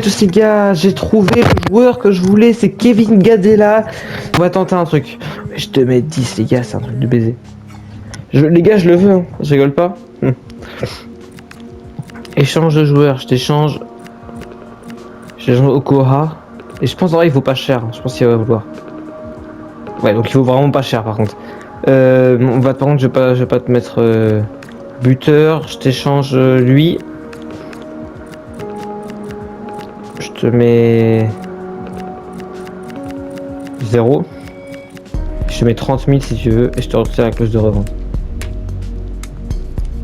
tous les gars, j'ai trouvé le joueur que je voulais, c'est Kevin Gadella. On va tenter un truc. Je te mets 10 les gars, c'est un truc de baiser. Les gars, je le veux, hein. Je rigole pas. Échange de joueurs, je t'échange. J'échange Okoha. Et je pense en vrai il vaut pas cher, je pense qu'il va vouloir. Ouais, donc il vaut vraiment pas cher par contre. Par contre je vais pas te mettre buteur, je t'échange lui. Je te mets 0. Je te mets 30 000 si tu veux et je te retire la clause de revente.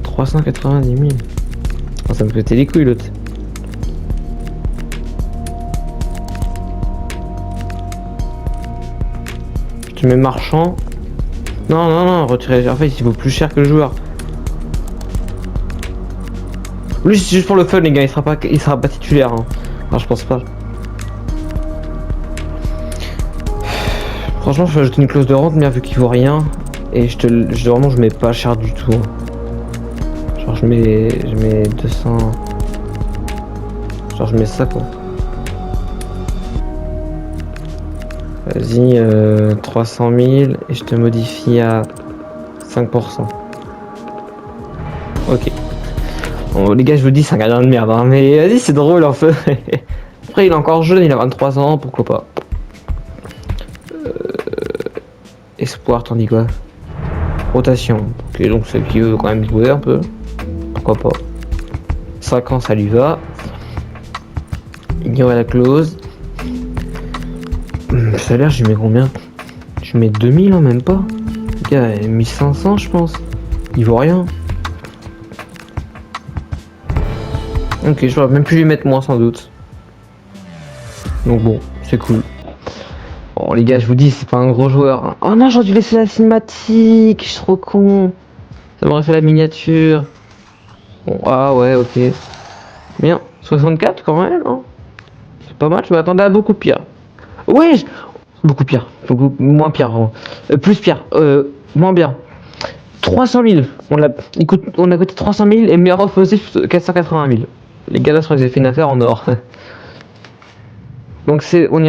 390 000. Oh, ça me pétait les couilles l'autre. Je te mets marchand. Non, retirer. En fait, il vaut plus cher que le joueur. Lui, c'est juste pour le fun, les gars. Il sera pas titulaire. Hein. Non, je pense pas. Franchement, je vais ajouter une clause de rente, mais vu qu'il vaut rien. Et vraiment, je mets pas cher du tout. Genre, je mets 200. Genre, je mets ça quoi. Vas-y, 300 000 et je te modifie à 5%. Ok. Bon, les gars, je vous dis, c'est un gardien de merde, hein, mais vas-y, c'est drôle en fait. Après, il est encore jeune, il a 23 ans, pourquoi pas. Espoir, t'en dis quoi? Rotation. Ok, donc c'est qui veut quand même jouer un peu. Pourquoi pas. 5 ans, ça lui va. Ignorer la clause. Salaire, je mets combien? Je mets 2000, hein, même pas. Il y a 1500, je pense. Il vaut rien. Ok, je vais même plus lui mettre moins sans doute. Donc bon, c'est cool. Bon les gars, je vous dis, c'est pas un gros joueur. Hein. Oh non, j'aurais dû laisser la cinématique. Je suis trop con. Ça m'aurait fait la miniature. Bon, ah ouais, ok. Bien, 64 quand même, hein. C'est pas mal, je m'attendais à beaucoup pire. Ouais, beaucoup pire. Beaucoup moins pire. Plus pire. Moins bien. 300 000. On a coté 300 000 et meilleur offre positif 480 000. Les gars là, je crois que j'ai fait une affaire en or. Donc c'est, on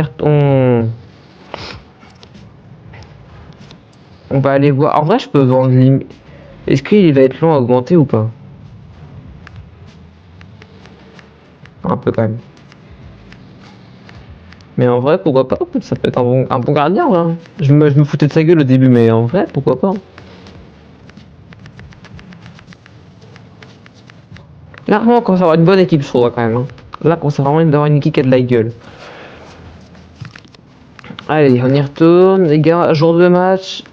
va aller voir. En vrai, je peux vendre. Est-ce qu'il va être long à augmenter ou pas? Un peu quand même. Mais en vrai, pourquoi pas? Ça peut être un bon gardien. Ouais. Je me foutais de sa gueule au début, mais en vrai, pourquoi pas? Là, vraiment, on commence à avoir une bonne équipe, je trouve, quand même. Hein. Là, on commence à vraiment avoir une équipe qui a de la gueule. Allez, on y retourne. Les gars, jour de match.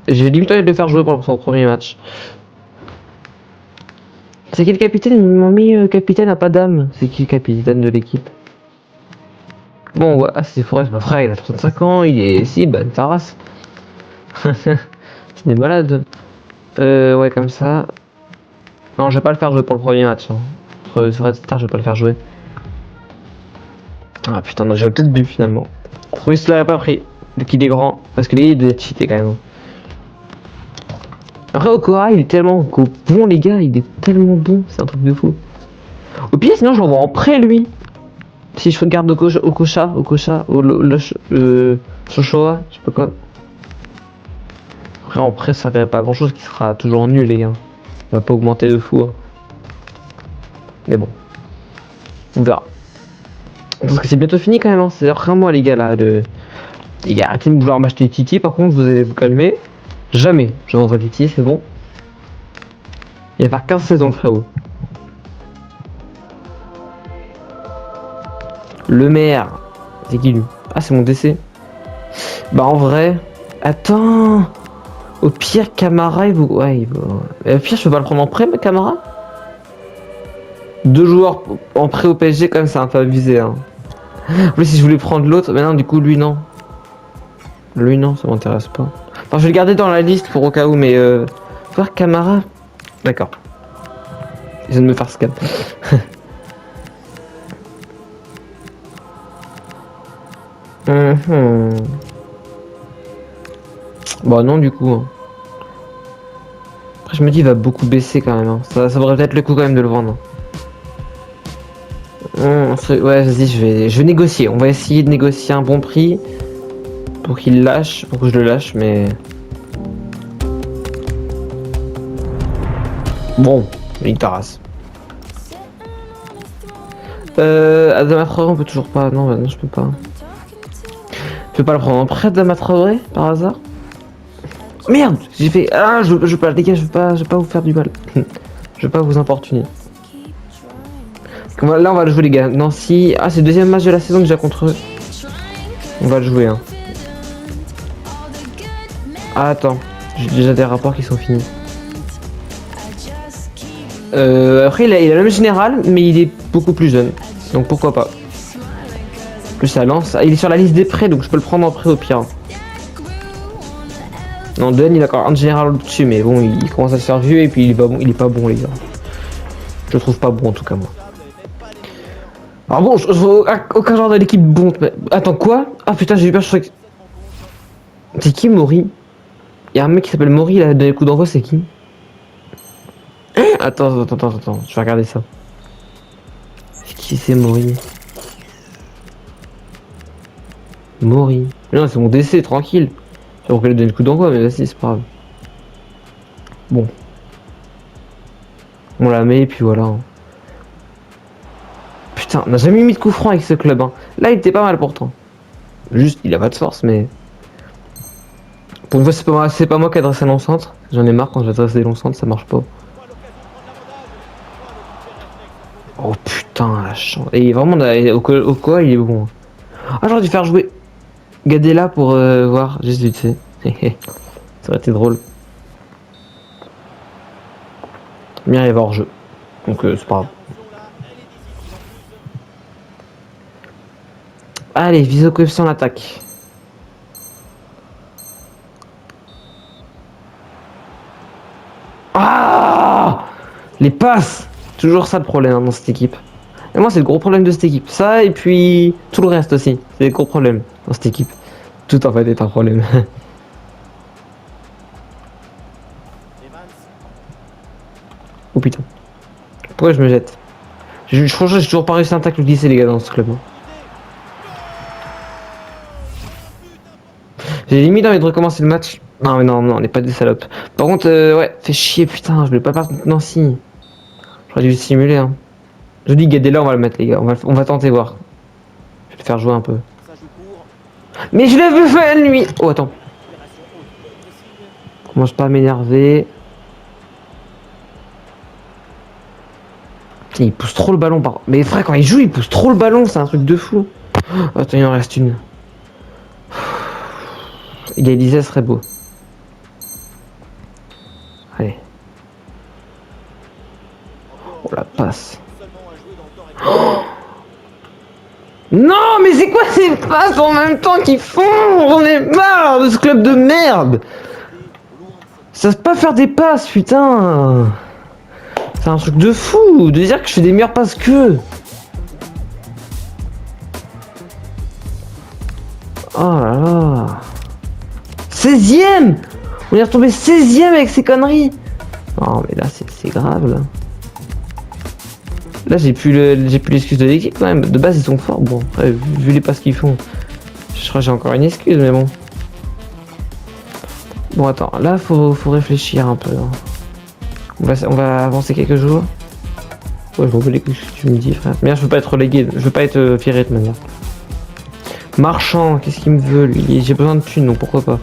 J'ai limite envie de le faire jouer pour son premier match. C'est qui le capitaine? Ils m'ont mis capitaine à pas d'âme. C'est qui le capitaine de l'équipe? Bon, ouais, c'est Forest, mon frère, il a 35 ans, il est. Si, bah, ta race. C'est des malades. Ouais, comme ça. Non, je vais pas le faire jouer pour le premier match. Hein. Sur Red Star, je vais pas le faire jouer. Ah putain, non, j'avais peut-être bu finalement. Oui, cela n'a pas pris. Vu qu'il est grand. Parce que les gars, il doit être cheaté quand même. Après, Okora, il est tellement bon, les gars, il est tellement bon. C'est un truc de fou. Au pire, sinon, je l'envoie en prêt, lui. Si je regarde Okocha, Shoshoa, je sais pas quoi. Après, en prêt, ça fait pas grand chose qui sera toujours nul, les gars. Il va pas augmenter de fou. Hein. Mais bon. On verra. Parce que c'est bientôt fini quand même. Hein. C'est vraiment, les gars, là. Les gars, arrêtez de vouloir m'acheter Titi, par contre, vous allez vous calmer. Jamais je vendrai Titi, c'est bon. Il va faire 15 saisons, frérot. Le maire. C'est qui lui? Ah, c'est mon décès. Bah, en vrai. Attends. Au pire, Camara, il vaut. Ouais, il vaut. Au pire, je peux pas le prendre en prêt, mais Camara? 2 joueurs en prêt au PSG, quand même, c'est un peu abusé. Hein. En plus, si je voulais prendre l'autre, mais non, du coup, lui, non. Lui, non, ça m'intéresse pas. Enfin, je vais le garder dans la liste pour au cas où, mais voir Camara. D'accord. Je viens de me faire scam. Bah non, du coup. Hein. Après, je me dis, il va beaucoup baisser quand même. Hein. Ça vaudrait peut-être le coup quand même de le vendre. Ouais, vas-y, je vais négocier. On va essayer de négocier un bon prix pour qu'il lâche, pour que je le lâche, mais bon, il tarasse. Adama Traoré, on peut toujours pas. Non, bah non, je peux pas. Je peux pas le prendre en prêt, Adama Traoré, par hasard? Merde, j'ai fait. Ah, je veux pas, les gars, je veux pas vous faire du mal. Je veux pas vous importuner. Là, on va le jouer, les gars. Nancy. Ah, c'est le deuxième match de la saison déjà contre eux. On va le jouer, hein. Ah, attends, j'ai déjà des rapports qui sont finis. Après, il a le même général, mais il est beaucoup plus jeune. Donc pourquoi pas. Plus ça lance. Ah, il est sur la liste des prêts, donc je peux le prendre en prêt au pire. Non, Den, il a encore un général au-dessus, mais bon, il commence à se faire vieux et puis il est pas bon, les gars. Je le trouve pas bon, en tout cas, moi. Alors bon, je vois aucun genre de l'équipe bon. Attends, quoi? Ah putain, j'ai eu peur, je crois que... C'est qui, Mori? Il y a un mec qui s'appelle Mori, il a donné le coup d'envoi, c'est qui? Attends, je vais regarder ça. Qui c'est Mori? Mori. Non, c'est mon décès, tranquille. J'aurais voulu donner le coup d'envoi, mais vas-y, c'est pas grave. Bon. On la met, et puis voilà. Putain, on n'a jamais mis de coup franc avec ce club. Hein. Là, il était pas mal pourtant. Juste, il a pas de force, mais... Pour une fois, c'est pas moi qui adresse un long centre. J'en ai marre quand j'adresse des longs centres, ça marche pas. Oh putain, la chance. Et vraiment, au quoi, il est bon. Ah, j'aurais dû faire jouer Gadella pour voir, juste vite fait. Ça aurait été drôle. Bien, il va hors jeu. Donc, c'est pas grave. Allez, Viso coefficient l'attaque. Ah, les passes. Toujours ça le problème hein, dans cette équipe. Et moi, c'est le gros problème de cette équipe. Ça, et puis tout le reste aussi. C'est des gros problèmes dans cette équipe. Tout en fait est un problème. Oh putain. Pourquoi je me jette? Franchement, j'ai toujours pas réussi un tacle glissé, les gars, dans ce club. Hein. J'ai limite envie de recommencer le match. Non, mais non, on n'est pas des salopes. Par contre, ouais, fait chier, putain, je voulais pas perdre contre Nancy. J'aurais dû le simuler, hein. Je dis Gadella, on va le mettre, les gars. On va tenter voir. Je vais le faire jouer un peu. Mais je l'ai vu faire lui. Oh, attends. Commence pas à m'énerver. Il pousse trop le ballon par. Mais frère, quand il joue, il pousse trop le ballon, c'est un truc de fou. Oh, attends, il en reste une. Égaliser, ce serait beau. Allez. Oh la passe. Oh non, mais c'est quoi ces passes en même temps qu'ils font? J'en ai marre de ce club de merde. Ça se pas faire des passes, putain. C'est un truc de fou de dire que je fais des meilleures passes qu'eux. Oh là là. 16ème. On est retombé 16ème avec ces conneries. Non mais là c'est grave là. Là j'ai plus l'excuse de l'équipe quand même. De base ils sont forts. Bon après, vu les passes qu'ils font, je crois que j'ai encore une excuse mais bon. Bon attends, là faut réfléchir un peu. Hein. On va avancer quelques jours. Ouais, je m'en les couilles ce que tu me dis, frère. Mais là, je veux pas être relégué, je veux pas être viré de manière. Marchand, qu'est-ce qu'il me veut lui? J'ai besoin de thunes, donc pourquoi pas.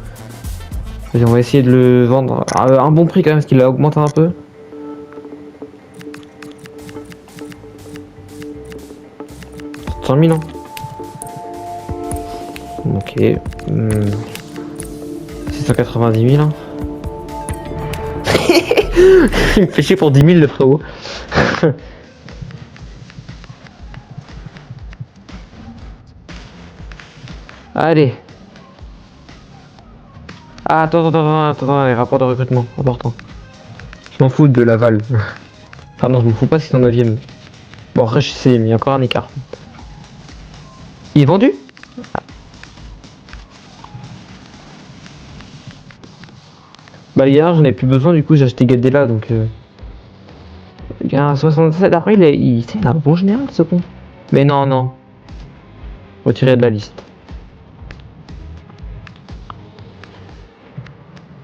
Vas-y, on va essayer de le vendre à un bon prix quand même, parce qu'il a augmenté un peu. « 100 000 ans. Ok. 690 000 hein. Il me fait chier pour 10 000 le frérot. Allez. Ah, attends, les rapports de recrutement, important. Je m'en fous de Laval. Enfin non, je m'en fous pas si c'est en 9ème. Bon, après je sais, mais il y a encore un écart. Il est vendu? Bah les gars, j'en ai plus besoin, du coup j'ai acheté Gadella, donc... Il y a un 67, après il a un bon général ce con. Mais non, non. Retiré de la liste.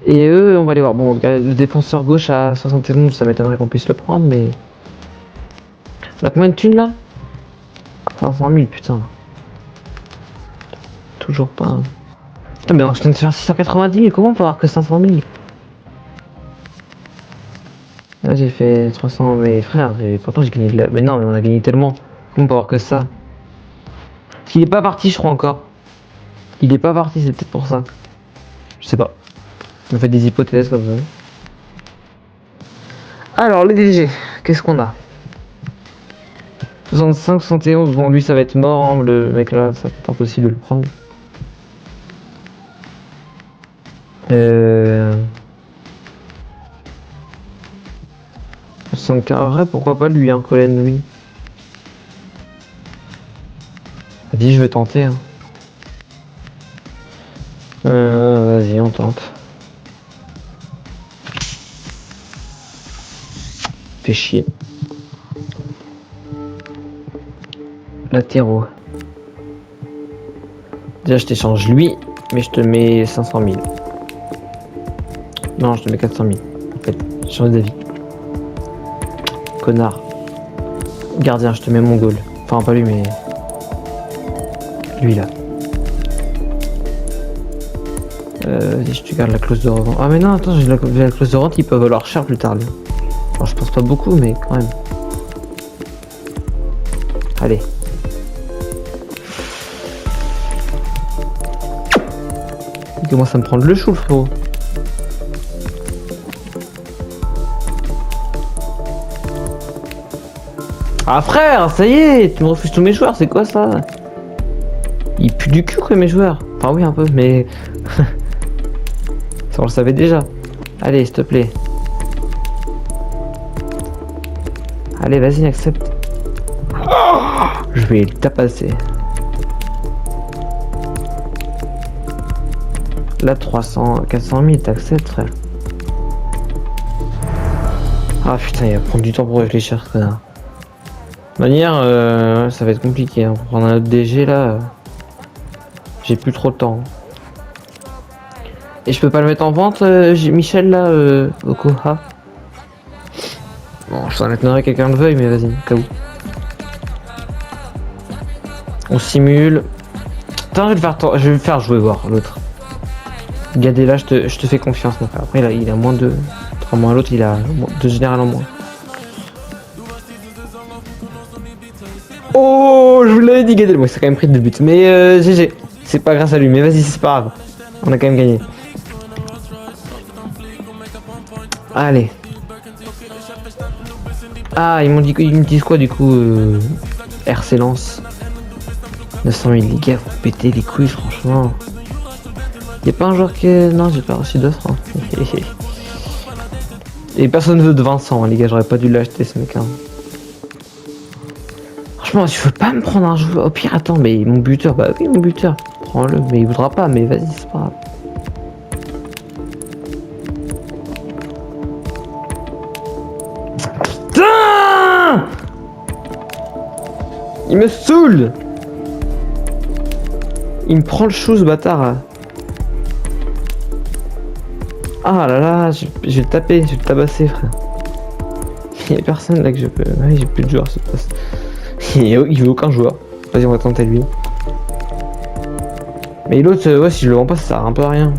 Et eux, on va aller voir. Bon, le défenseur gauche à 71, ça m'étonnerait qu'on puisse le prendre, mais... On a combien de thunes là? 500 000, putain. Toujours pas. Hein. Putain, mais je viens de faire 690 000, comment on peut avoir que 500 000? Là, j'ai fait 300, mais frère, et pourtant j'ai gagné de la... Mais non, mais on a gagné tellement. Comment on peut avoir que ça? Parce qu'il est pas parti, je crois encore. Il est pas parti, c'est peut-être pour ça. Je sais pas. On fait des hypothèses comme ça. Alors, les DG, qu'est-ce qu'on a? 65, 71, bon lui ça va être mort, hein, le mec là, ça va être impossible de le prendre. 65, vrai, pourquoi pas lui, hein, Colin, lui. Vas-y, je vais tenter. Hein. Vas-y, on tente. Fais chier. Latéraux. Déjà, je t'échange lui, mais je te mets 500 000. Non, je te mets 400 000. En fait, change d'avis. Connard. Gardien, je te mets mon goal. Enfin, pas lui, mais... Lui, là. Vas-y, je te garde la clause de revente. Ah, mais non, attends, j'ai la clause de revente, il peut valoir cher plus tard, lui. Alors, je pense pas beaucoup, mais quand même. Allez. Il commence à me prendre le chou, le frérot. Ah frère, ça y est, tu me refuses tous mes joueurs, c'est quoi ça? Il pue du cul quoi mes joueurs. Enfin oui un peu, mais... ça on le savait déjà. Allez, s'il te plaît. Allez, vas-y, accepte. Oh, je vais le tapasser. Là, 300, 400 000, t'acceptes, frère. Ah putain, il va prendre du temps pour réfléchir, ce connard. De manière, ça va être compliqué. Hein. Pour prendre un autre DG là, j'ai plus trop de temps. Et je peux pas le mettre en vente, Michel là, au Koha. Bon, ça m'étonnerait que quelqu'un le veuille, mais vas-y, au cas où. On simule. Attends, je vais le faire jouer voir l'autre. Gadela, je te fais confiance, mon frère. Après, là, il a moins de. Contrairement à l'autre, il a 2 générales en moins. Oh, je vous l'avais dit, Gadel. Bon, c'est quand même pris 2 buts. Mais GG. C'est pas grâce à lui. Mais vas-y, c'est pas grave. On a quand même gagné. Allez. Ah, ils me disent quoi du coup RC Lance 900 000, les gars, vous pétez les couilles, franchement. Y'a pas un joueur qui est... Non, j'ai pas reçu d'offre. Hein. Et personne veut de Vincent, les gars, j'aurais pas dû l'acheter ce mec là. Franchement, tu veux pas me prendre un joueur. Au pire, attends, mais mon buteur, bah oui, mon buteur. Prends-le, mais il voudra pas, mais vas-y, c'est pas grave. Putain! Il me saoule! Il me prend le chou, ce bâtard. Là. Ah là là, je vais le taper, je vais le tabasser, frère. Il y a personne là que je peux. Ouais, j'ai plus de joueurs, ce poste. Il veut aucun joueur. Vas-y, on va tenter lui. Mais l'autre, ouais, si je le vends pas, ça sert un peu à rien.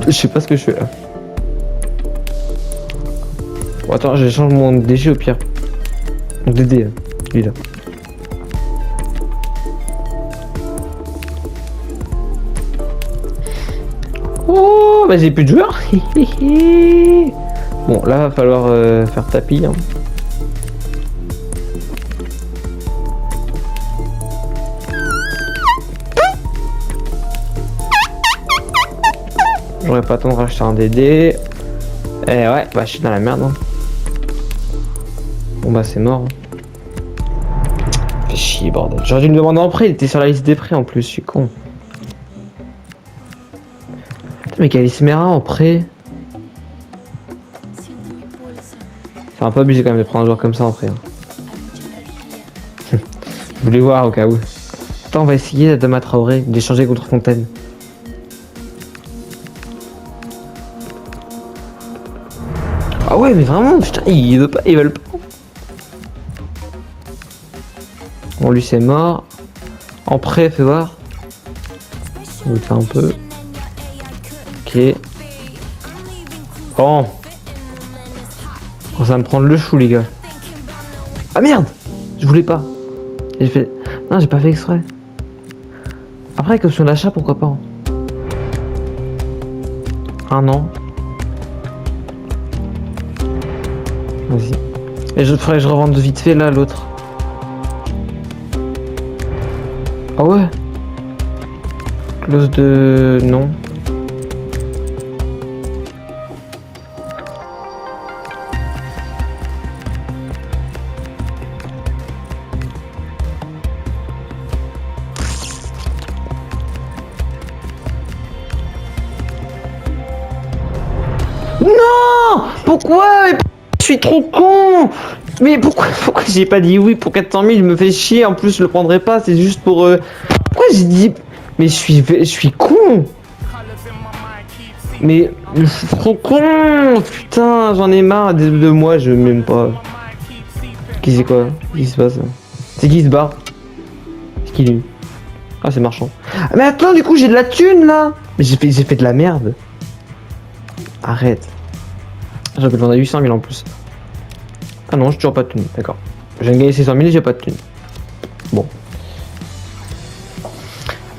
Je sais pas ce que je fais là. Bon, attends, je change mon DG au pire. Mon DD, lui là. Oh, bah j'ai plus de joueurs. Bon, là va falloir faire tapis. Hein. J'aurais pas temps de racheter un DD. Eh ouais, bah je suis dans la merde. Hein. Bon bah c'est mort. Hein. Fais chier bordel. J'aurais dû me demander en prêt, il était sur la liste des prêts en plus, je suis con. Putain, mais Calismera en prêt. C'est un peu abusé quand même de prendre un joueur comme ça en frère. Je voulais voir au cas où. Attends, on va essayer Adama Traoré d'échanger contre Fontaine. Ah ouais, mais vraiment, putain, ils veulent pas, ils veulent pas. Bon, lui c'est mort. En prêt, fais voir. On va faire un peu. Ok. Bon. On va me prendre le chou, les gars. Ah merde! Je voulais pas. J'ai fait. Non, j'ai pas fait exprès. Après, avec option d'achat, pourquoi pas. Un an. Vas-y. Et je ferais que je revende vite fait là l'autre. Ah ouais? Clause de. Non. Non! Pourquoi? Je suis trop con! Mais pourquoi j'ai pas dit oui pour 400 000? Je me fais chier, en plus je le prendrai pas, c'est juste pour... Pourquoi j'ai dit... Mais je suis con! Mais je suis trop con! Putain, j'en ai marre de moi, je m'aime pas. Qui c'est quoi? Qu'est-ce qui se passe? C'est qui se barre? C'est qui lui? Ah, c'est Marchand. Ah, mais attends, du coup j'ai de la thune là! Mais j'ai fait de la merde. Arrête. J'aurais pu le vendre à 800 000 en plus. Ah non, j'ai toujours pas de thune, d'accord. Je viens de gagner 600 000 et j'ai pas de thune. Bon.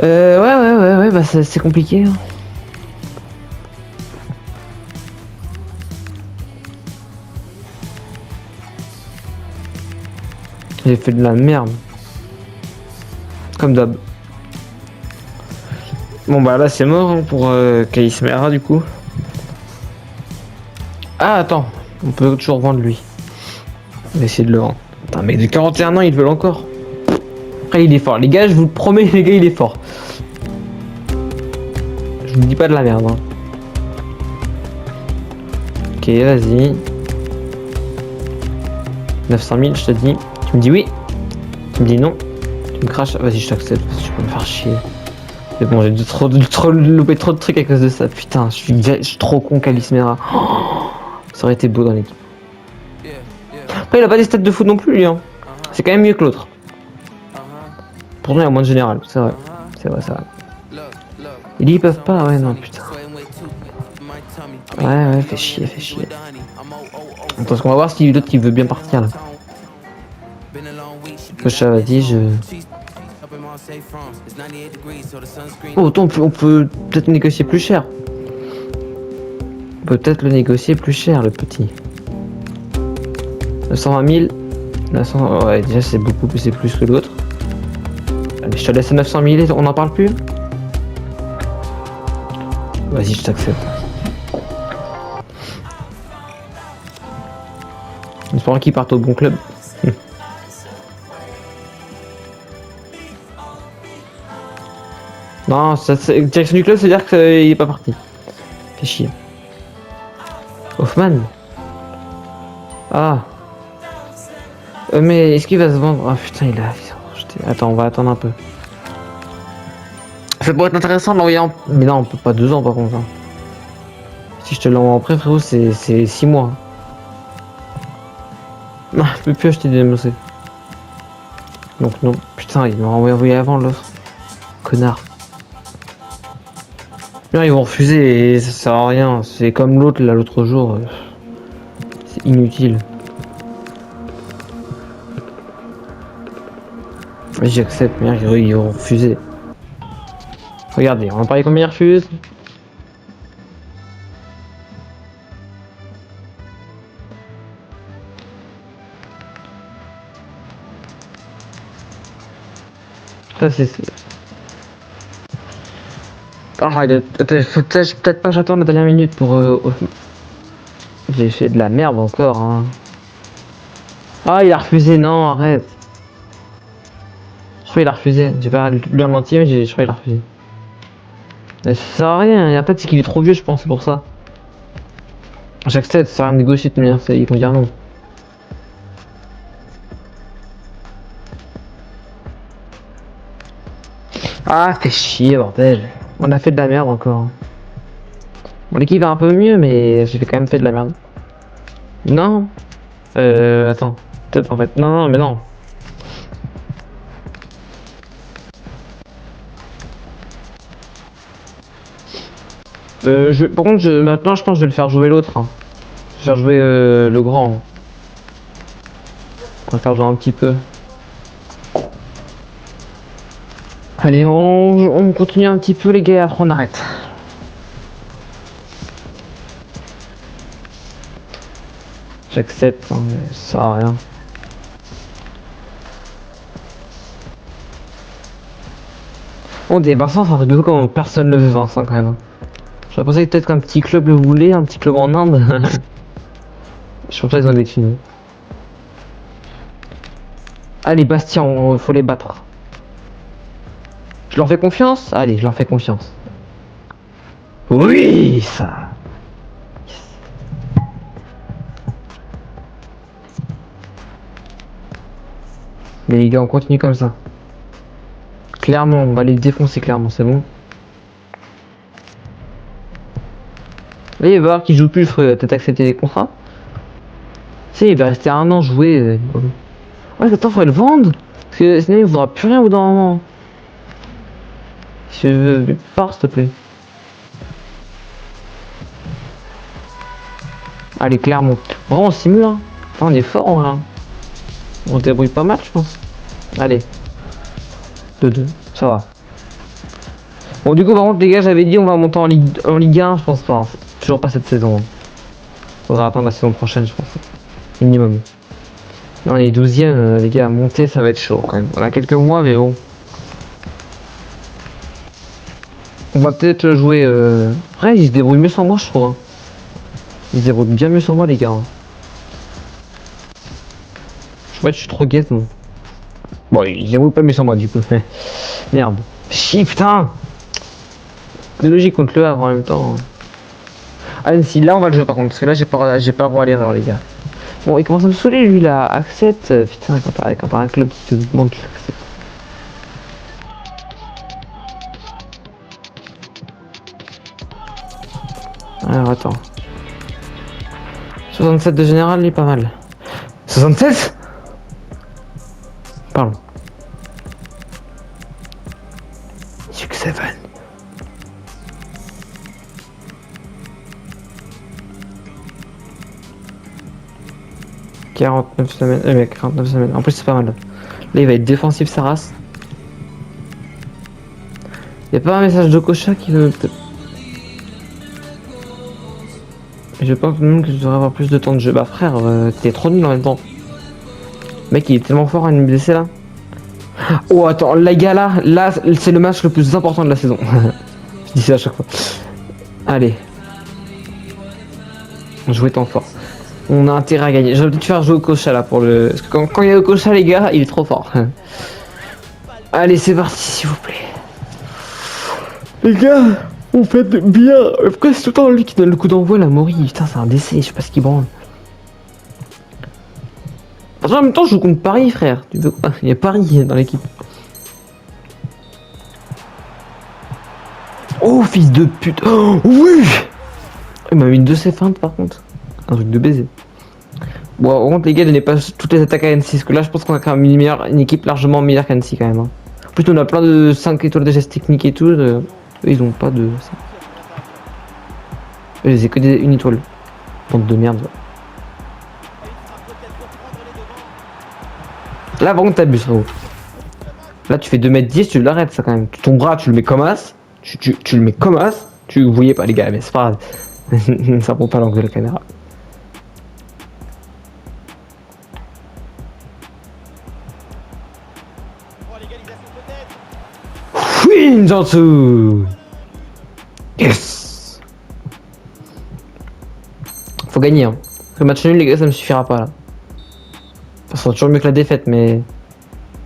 Ouais, bah c'est compliqué. Hein. J'ai fait de la merde. Comme d'hab. Bon bah là c'est mort hein, pour Caïs Mera du coup. Ah attends, on peut toujours vendre lui. On va essayer de le vendre. Putain mais de 41 ans ils veulent encore. Après il est fort. Les gars je vous le promets les gars il est fort. Je vous dis pas de la merde. Hein. Ok vas-y. 900 000 je te dis. Tu me dis oui. Tu me dis non. Tu me craches. Vas-y je t'accepte parce que tu peux me faire chier. Mais bon j'ai trop loupé trop de trucs à cause de ça. Putain je suis trop con Calismera. Oh, ça aurait été beau dans l'équipe. Après il a pas des stats de foot non plus lui hein. C'est quand même mieux que l'autre. Pourtant il a moins de général, c'est vrai. C'est vrai ça. Ils peuvent pas, ouais non putain. Ouais fait chier. Parce qu'on va voir si l'autre qui veut bien partir là. Vas-y je... Oh autant on peut peut-être négocier plus cher. On peut peut-être le négocier plus cher le petit. 920 000. 900... Ouais déjà c'est beaucoup plus, c'est plus que l'autre. Allez je te laisse à 900 000 on n'en parle plus. Vas-y je t'accepte. J'espère qu'ils partent au bon club. Non, direction du club, ça veut dire qu'il est pas parti. Fait chier. Hoffman. Ah. Mais est-ce qu'il va se vendre? Ah putain, il a... Attends, on va attendre un peu. Ça pourrait être intéressant de l'envoyer en... Mais non, on peut pas 2 ans par contre. Hein. Si je te l'envoie en prêt, frérot, c'est 6 mois. Non, je peux plus acheter des MOC. Donc non. Putain, il m'a envoyé avant l'autre. Connard. Non, ils vont refuser et ça sert à rien. C'est comme l'autre là l'autre jour. C'est inutile. J'accepte, mais ils vont refuser. Regardez, on va parler combien ils refusent. Ça c'est... Ah, faut peut-être pas j'attends la dernière minute pour... J'ai fait de la merde encore, hein. Ah, il a refusé, non, arrête. Je crois qu'il a refusé. J'ai pas lu en entier, mais je crois qu'il a refusé. Mais ça sert à rien, et en fait, c'est qu'il est trop vieux, je pense, c'est pour ça. J'accepte, ça sert à rien de négocier, de toute manière, ils vont dire non. Ah, fait chier, bordel. On a fait de la merde encore. Mon équipe va un peu mieux, mais j'ai quand même fait de la merde. Non. Attends. Peut-être en fait. Non, non, mais non. Par contre, maintenant, je pense que je vais le faire jouer l'autre. Hein. Je vais faire jouer le grand. On va faire jouer un petit peu. Allez, on continue un petit peu, les gars, après on arrête. J'accepte, hein, mais ça sert à rien. Bon, des Vincent, c'est un truc de fou quand personne ne veut Vincent quand même. Hein. J'aurais pensé peut-être qu'un petit club le voulait, un petit club en Inde. Je pense qu'ils ont décliné. Allez, Bastien, faut les battre. Je leur fais confiance? Allez, je leur fais confiance. Oui, ça. Mais les gars, on continue comme ça. Clairement, on va les défoncer, clairement, c'est bon. Et il va voir qu'il joue plus, il faudrait peut-être accepter des contrats. Tu sais, il va rester un an jouer. Ouais, attends, faut le vendre. Parce que sinon, il voudra plus rien au bout d'un moment. Je veux pars, s'il te plaît. Allez, clairement. Vraiment, on simule, hein. Enfin, on est fort, là. On se débrouille pas mal, je pense. Allez. 2-2, ça va. Bon, du coup, par contre, les gars, j'avais dit on va monter en Ligue 1, je pense pas. Hein. Toujours pas cette saison. Faudra attendre la saison prochaine, je pense. Minimum. Non, les 12e, les gars, monter, ça va être chaud quand même. On a quelques mois, mais bon. On va peut-être jouer. Après, ils se débrouillent mieux sans moi, je trouve. Hein. Ils se débrouillent bien mieux sans moi, les gars. Hein. Je suis trop guette, moi. Bon, ils se débrouillent pas mieux sans moi, du coup. Merde. Chie, putain! C'est logique contre le Havre en même temps. Ah, si là, on va le jouer par contre, parce que là, j'ai pas le droit à l'erreur, les gars. Bon, il commence à me saouler, lui, là. Accepte. Putain, quand t'as un club qui te demande, tu l'acceptes. Alors, attends. 67 de général, il est pas mal. 67? Pardon. Succès. 49 semaines. Mec, 49 semaines. En plus, c'est pas mal. Là, il va être défensif, sa race. Y'a pas un message de Kocha qui veut peut-être. Je pense même que je devrais avoir plus de temps de jeu. Bah, frère, t'es trop nul en même temps. Mec, il est tellement fort à NBC là. Oh, attends, les gars là, c'est le match le plus important de la saison. Je dis ça à chaque fois. Allez. Jouer temps fort. On a intérêt à gagner. Je vais peut-être faire jouer au Kocha là pour le. Parce que quand il y a au Kocha, les gars, il est trop fort. Allez, c'est parti, s'il vous plaît. Les gars, on fait bien. Pourquoi c'est tout le temps lui qui donne le coup d'envoi là, Maury? Putain, c'est un décès, je sais pas ce qu'il branle. En même temps, je joue contre Paris, frère. Tu veux quoi? Il y a Paris dans l'équipe. Oh, fils de pute. Oh, oui! Il m'a mis une de ses feintes par contre. Un truc de baiser. Bon, par contre, les gars, il n'est pas toutes les attaques à Annecy. Parce que là, je pense qu'on a quand même une équipe largement meilleure qu'Annecy quand même. Hein. En plus, on a plein de 5 étoiles de gestes techniques et tout. Eux, ils ont pas de. Eux, c'est que une étoile. Bande de merde. Là, par contre, t'abuses, frérot. Là, tu fais 2m10, tu l'arrêtes, ça quand même. Ton bras, tu le mets comme as. Tu le mets comme as. Tu voyais pas, les gars, mais c'est pas grave. Ça prend pas l'angle de la caméra. Oui, Njansu. Yes. Faut gagner, hein. Le match nul, les gars, ça me suffira pas, là. Ça sera toujours mieux que la défaite, mais ça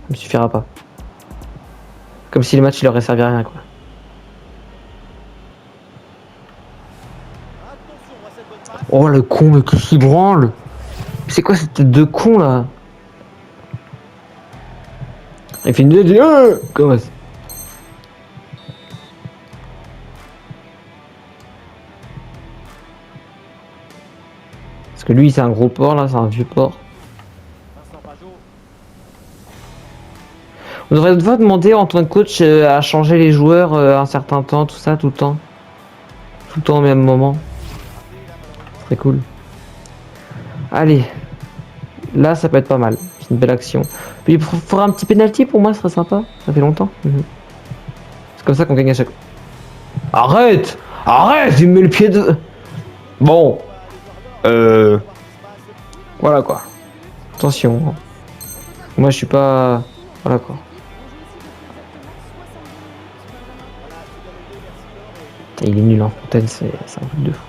me suffira pas. Comme si le match il aurait servi à rien, quoi. Oh le con, mais qu'est-ce qu'il branle? C'est quoi cette tête de con là? Il fait une tête de... Comment ça? Parce que lui c'est un gros porc là, c'est un vieux porc. On devrait devoir demander en tant que coach à changer les joueurs un certain temps, tout ça, tout le temps. Tout le temps au même moment. C'est cool. Allez. Là ça peut être pas mal. C'est une belle action. Puis il faudra un petit penalty pour moi, ce serait sympa. Ça fait longtemps. C'est comme ça qu'on gagne à chaque fois. Arrête! Arrête! Il me met le pied de... Bon. Voilà quoi. Attention. Hein. Moi je suis pas... Voilà quoi. Il est nul en fontaine, c'est un truc de fou.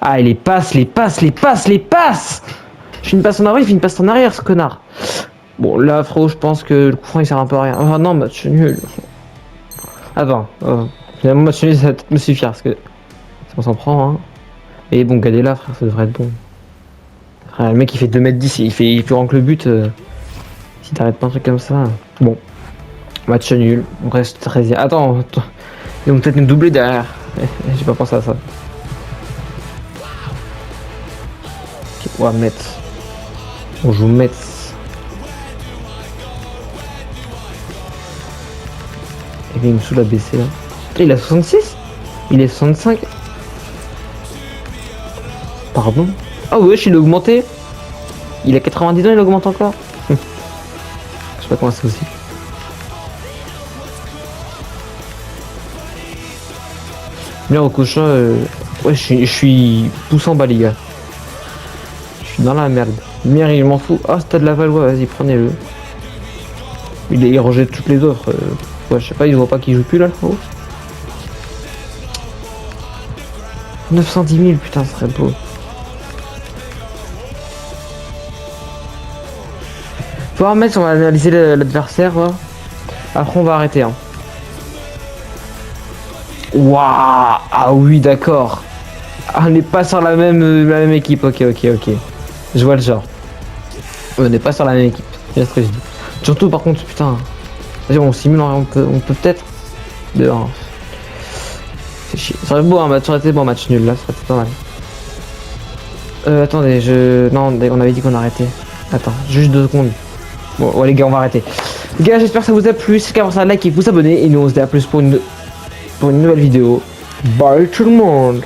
Ah, et les passes! Je fais une passe en avant, il fait une passe en arrière, ce connard. Bon, là, frérot, je pense que le coup franc, il sert un peu à rien. Ah non, match nul. Attends, finalement, match nul, ça va peut-être me suffire, parce que on s'en prend, hein. Et bon, Gadella, frère, ça devrait être bon. Frère, le mec, il fait 2m10, il fait plus grand que le but. Si t'arrêtes pas un truc comme ça. Bon, match nul, on reste 13e. Attends, ils vont peut-être nous doubler derrière. J'ai pas pensé à ça. Okay, ouais, Metz. On joue Metz. Et il me saoule à baisser là. Il a 66. Il est 65. Pardon. Ah wesh, il a augmenté. Il a 90 ans, il augmente encore. Je sais pas comment c'est possible. Bien au cochon, ouais, je suis poussant bas les gars. Je suis dans la merde. Merde, il m'en fout. Ah, Stade Lavallois, vas-y, prenez-le. Il rejette toutes les offres. Ouais, je sais pas, il voit pas qu'il joue plus là, le frérot. 910 000, putain, ce serait beau. Faut remettre, on va analyser l'adversaire. Après, on va arrêter. Hein. Waouh! Ah oui, d'accord. Ah, on n'est pas sur la même équipe. Ok. Je vois le genre. On n'est pas sur la même équipe. C'est ce que je dis. Surtout, par contre, putain. Vas-y, on simule, on peut peut-être. Dehors. C'est chier. Ça serait beau un match, ça aurait été bon match nul là, ça aurait été pas mal. Attendez, non, on avait dit qu'on arrêtait. Attends, juste 2 secondes. Bon, ouais, les gars, on va arrêter. Les gars, j'espère que ça vous a plu. Si c'est qu'à ça, like et vous abonner. Et nous, on se dit à plus pour une nouvelle vidéo. Bye tout le monde.